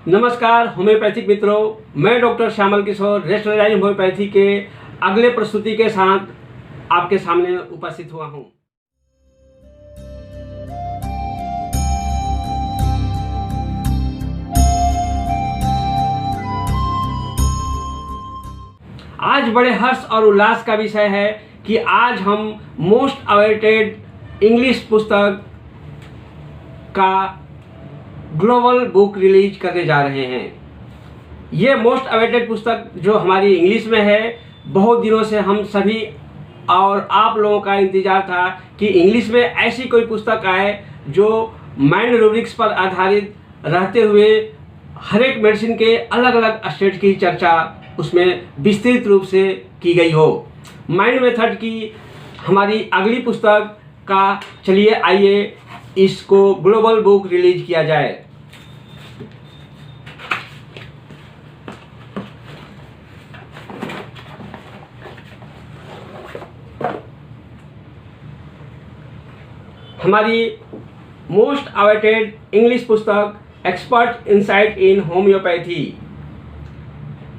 नमस्कार होम्योपैथिक मित्रों, मैं डॉक्टर श्यामल किशोर रेस्टोरेंट होम्योपैथी के अगले प्रस्तुति के साथ आपके सामने उपस्थित हुआ हूँ। आज बड़े हर्ष और उल्लास का विषय है कि आज हम मोस्ट अवेटेड इंग्लिश पुस्तक का ग्लोबल बुक रिलीज करने जा रहे हैं। ये मोस्ट अवेटेड पुस्तक जो हमारी इंग्लिश में है, बहुत दिनों से हम सभी और आप लोगों का इंतज़ार था कि इंग्लिश में ऐसी कोई पुस्तक आए जो माइंड रूब्रिक्स पर आधारित रहते हुए हर एक मेडिसिन के अलग अलग स्टेज की चर्चा उसमें विस्तृत रूप से की गई हो। माइंड मेथड की हमारी अगली पुस्तक का चलिए आइए इसको ग्लोबल बुक रिलीज किया जाए। हमारी मोस्ट अवेटेड इंग्लिश पुस्तक expert insight in homeopathy,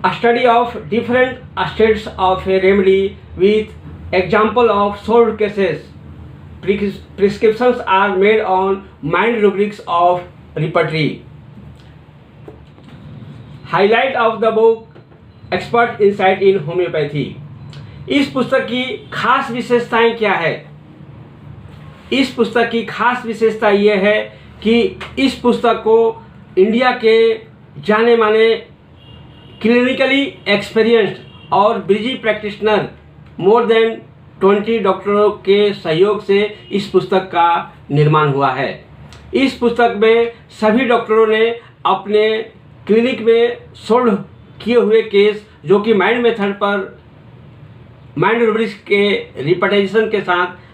a study of different states of a remedy with example of solved cases. Prescriptions are made on mind rubrics of repertory. Highlight of the book expert insight in homeopathy. इस पुस्तक की खास विशेषताएं क्या है? इस पुस्तक की खास विशेषता यह है कि इस पुस्तक को इंडिया के जाने माने क्लिनिकली एक्सपीरियंस्ड और बिजी प्रैक्टिशनर मोर देन 20 डॉक्टरों के सहयोग से इस पुस्तक का निर्माण हुआ है। इस पुस्तक में सभी डॉक्टरों ने अपने क्लिनिक में सोल्व किए हुए केस जो कि माइंड मेथड पर माइंड रूब्रिक्स के रिप्रेजेंटेशन के साथ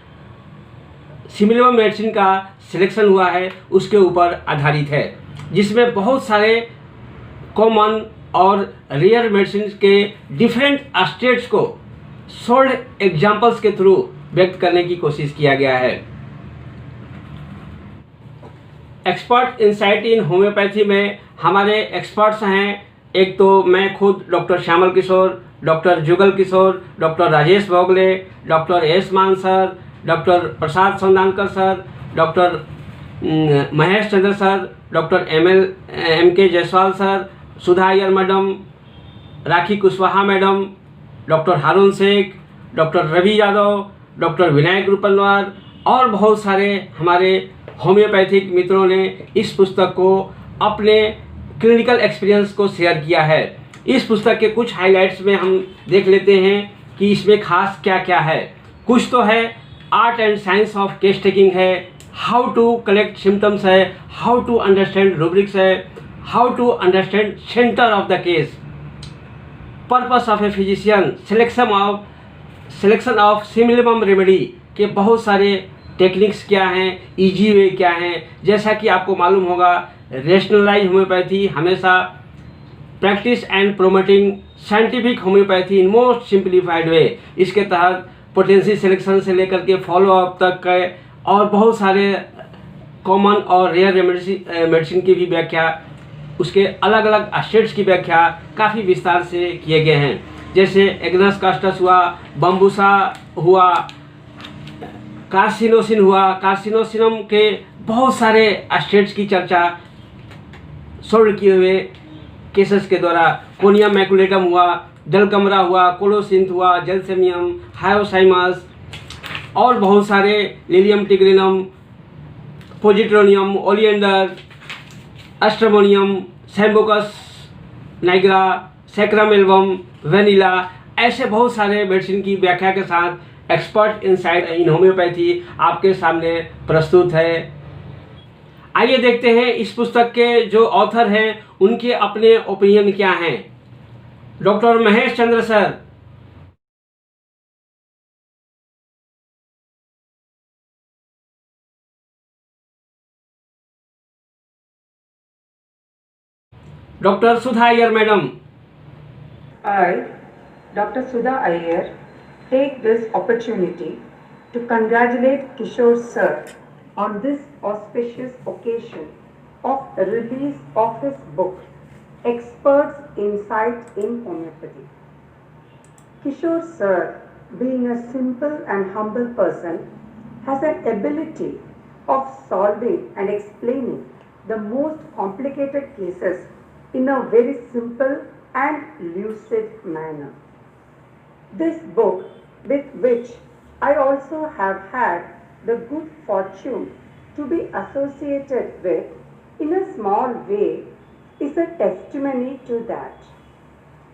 सिमिलर मेडिसिन का सिलेक्शन हुआ है उसके ऊपर आधारित है, जिसमें बहुत सारे कॉमन और रेयर मेडिसिन के डिफरेंट स्टेट्स को सोल्ड एग्जाम्पल्स के थ्रू व्यक्त करने की कोशिश किया गया है। एक्सपर्ट इंसाइट इन होम्योपैथी में हमारे एक्सपर्ट्स हैं, एक तो मैं खुद doctor Shyamal Kishore, doctor Jugal Kishore, doctor Rajesh Bhogle, doctor S Maan sir, doctor Prasad Sandankar sir, doctor Mahesh Chandra sir, doctor M K Jaiswal sir, Sudha Iyer madam, Rakhi Kushwaha madam, doctor Haroon Shaikh, doctor Ravi Yadav, doctor Vinayak Rupanwar और बहुत सारे हमारे होम्योपैथिक मित्रों ने इस पुस्तक को अपने क्लिनिकल एक्सपीरियंस को शेयर किया है। इस पुस्तक के कुछ हाइलाइट्स में हम देख लेते हैं कि इसमें खास क्या क्या है। कुछ तो है art and science of case taking है, हाउ टू कलेक्ट सिम्टम्स है, हाउ टू अंडरस्टैंड रूब्रिक्स है, how to understand center of the case, purpose of a physician, selection of similarium remedy के बहुत सारे टेक्निक्स क्या हैं, इजी वे क्या हैं। जैसा कि आपको मालूम होगा, रेशनलाइज होम्योपैथी हमेशा practice and promoting scientific homeopathy in most simplified वे, इसके तहत पोटेंसी सिलेक्शन से लेकर के फॉलो अप तक के और बहुत सारे कॉमन और रेयर मेडिसिन की भी व्याख्या, उसके अलग अलग स्टेट्स की व्याख्या काफ़ी विस्तार से किए गए हैं। जैसे एग्नस कास्टस हुआ, बम्बूसा हुआ, कार्सिनोसिन हुआ, कार्सिनोसिनम के बहुत सारे स्टेट्स की चर्चा सोल्व किए हुए केसेस के द्वारा, कोनियम मैकुलेटम हुआ, डलकमरा हुआ, कोलोसिंथ हुआ, जेलसेमियम, हायोसाइमस और बहुत सारे लिलियम टिग्रिनम, पोजिट्रोनियम, ओलिएंडर, एस्ट्रोमोनियम, सैम्बोकस नाइग्रा, सैक्रामेल्वम, वेनिला, ऐसे बहुत सारे मेडिसिन की व्याख्या के साथ एक्सपर्ट इंसाइट इन होम्योपैथी आपके सामने प्रस्तुत है। आइए देखते हैं इस पुस्तक के जो ऑथर हैं उनके अपने ओपिनियन क्या हैं। Doctor Mahesh Chandra sir. Doctor Sudha Iyer madam. I, Dr. Sudha Iyer, take this opportunity to congratulate Kishore sir on this auspicious occasion of the release of his book Experts' Insight in Homeopathy. Kishore Sir, being a simple and humble person, has an ability of solving and explaining the most complicated cases in a very simple and lucid manner. This book, with which I also have had the good fortune to be associated with in a small way, is a testimony to that.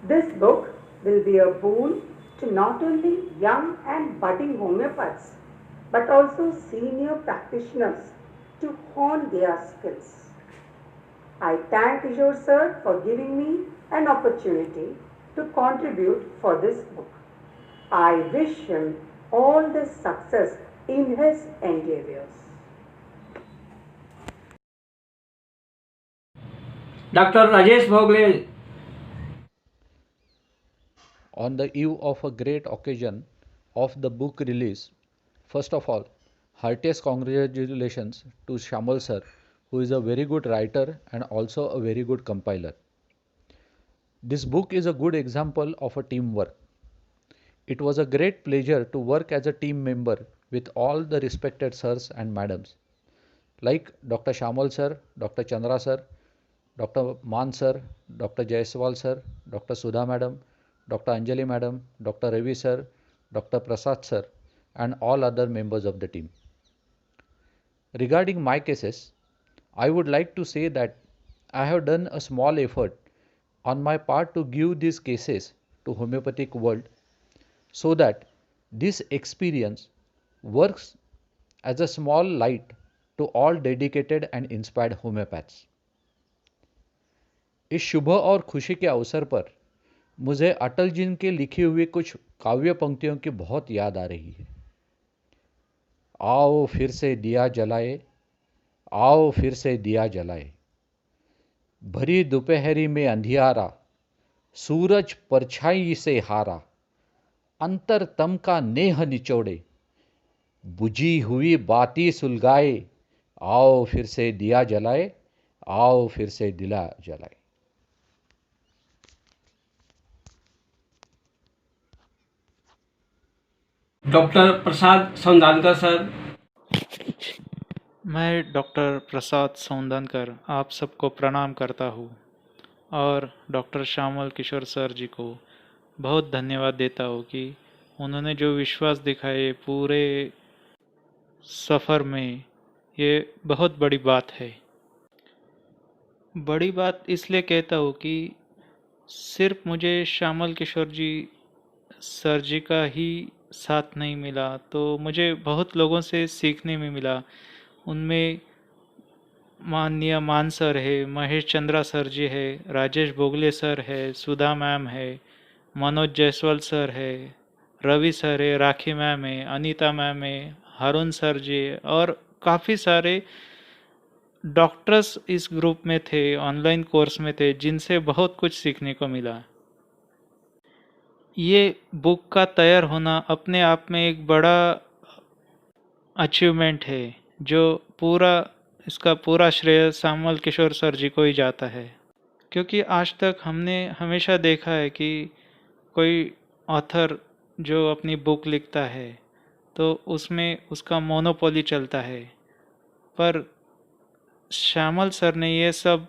This book will be a boon to not only young and budding homeopaths but also senior practitioners to hone their skills. I thank Kishore sir for giving me an opportunity to contribute for this book. I wish him all the success in his endeavors. Doctor Rajesh Bhogle. On the eve of a great occasion of the book release, first of all, heartiest congratulations to Shamal sir, who is a very good writer and also a very good compiler. This book is a good example of a teamwork. It was a great pleasure to work as a team member with all the respected sirs and madams, like Dr. Shamal sir, Dr. Chandra sir, Dr. Man sir, Dr. Jaiswal sir, Dr. Sudha madam, Dr. Anjali madam, Dr. Ravi sir, Dr. Prasad sir, and all other members of the team. Regarding my cases, I would like to say that I have done a small effort on my part to give these cases to homeopathic world so that this experience works as a small light to all dedicated and inspired homeopaths. इस शुभ और खुशी के अवसर पर मुझे अटल जी के लिखी हुई कुछ काव्य पंक्तियों की बहुत याद आ रही है। आओ फिर से दिया जलाए, आओ फिर से दिया जलाए, भरी दोपहरी में अंधियारा, सूरज परछाई से हारा, अंतर तम का नेह निचोड़े, बुझी हुई बाती सुलगाए, आओ फिर से दिया जलाए, आओ फिर से दिला जलाए। डॉक्टर प्रसाद सौंदानकर सर। मैं डॉक्टर प्रसाद सौंदनकर आप सबको प्रणाम करता हूँ और डॉक्टर श्यामल किशोर सर जी को बहुत धन्यवाद देता हूँ कि उन्होंने जो विश्वास दिखाए पूरे सफ़र में, ये बहुत बड़ी बात है। बड़ी बात इसलिए कहता हूँ कि सिर्फ मुझे श्यामल किशोर जी सर जी का ही साथ नहीं मिला, तो मुझे बहुत लोगों से सीखने में मिला। उनमें माननीय मान सर है, महेश चंद्रा सर जी है, राजेश भोगले सर है, सुधा मैम है, मनोज जायसवाल सर है, रवि सर है, राखी मैम है, अनीता मैम है, हारून सर जी है और काफ़ी सारे डॉक्टर्स इस ग्रुप में थे, ऑनलाइन कोर्स में थे, जिनसे बहुत कुछ सीखने को मिला। ये बुक का तैयार होना अपने आप में एक बड़ा अचीवमेंट है, जो इसका पूरा श्रेय श्यामल किशोर सर जी को ही जाता है। क्योंकि आज तक हमने हमेशा देखा है कि कोई ऑथर जो अपनी बुक लिखता है तो उसमें उसका मोनोपोली चलता है, पर श्यामल सर ने ये सब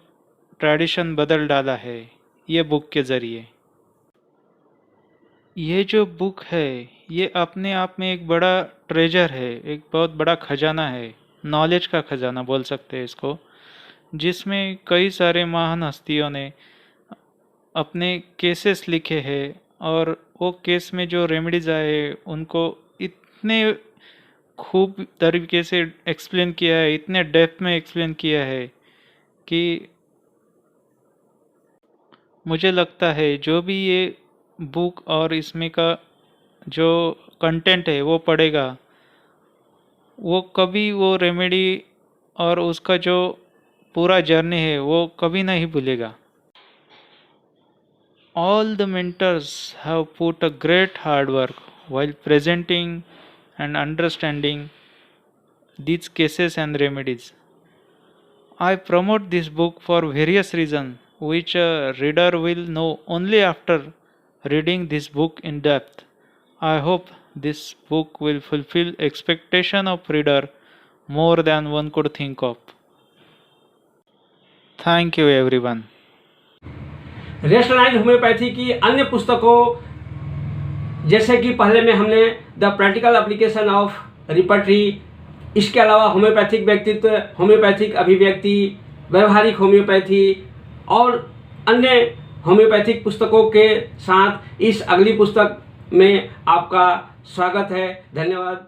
ट्रेडिशन बदल डाला है ये बुक के ज़रिए। ये जो बुक है ये अपने आप में एक बड़ा ट्रेजर है, एक बहुत बड़ा खजाना है, नॉलेज का खजाना बोल सकते हैं इसको, जिसमें कई सारे महान हस्तियों ने अपने केसेस लिखे हैं और वो केस में जो रेमेडीज आए उनको इतने खूब तरीके से एक्सप्लेन किया है, इतने डेप्थ में एक्सप्लेन किया है कि मुझे लगता है जो भी ये बुक और इसमें का जो कंटेंट है वो पढ़ेगा, वो कभी वो रेमेडी और उसका जो पूरा जर्नी है वो कभी नहीं भूलेगा। All the mentors have put a great hard work while presenting and understanding these cases and remedies. I promote this book for various reasons which a reader will know only after reading this book in depth. I hope this book will fulfill expectation of reader more than one could think of. Thank you everyone. Rationalised homoeopathy की अन्य पुस्तकों जैसे कि पहले में हमने the practical application of repertory, इसके अलावा होम्योपैथिक व्यक्तित्व, होम्योपैथिक अभिव्यक्ति, व्यवहारिक होम्योपैथी और अन्य होम्योपैथिक पुस्तकों के साथ इस अगली पुस्तक में आपका स्वागत है। धन्यवाद।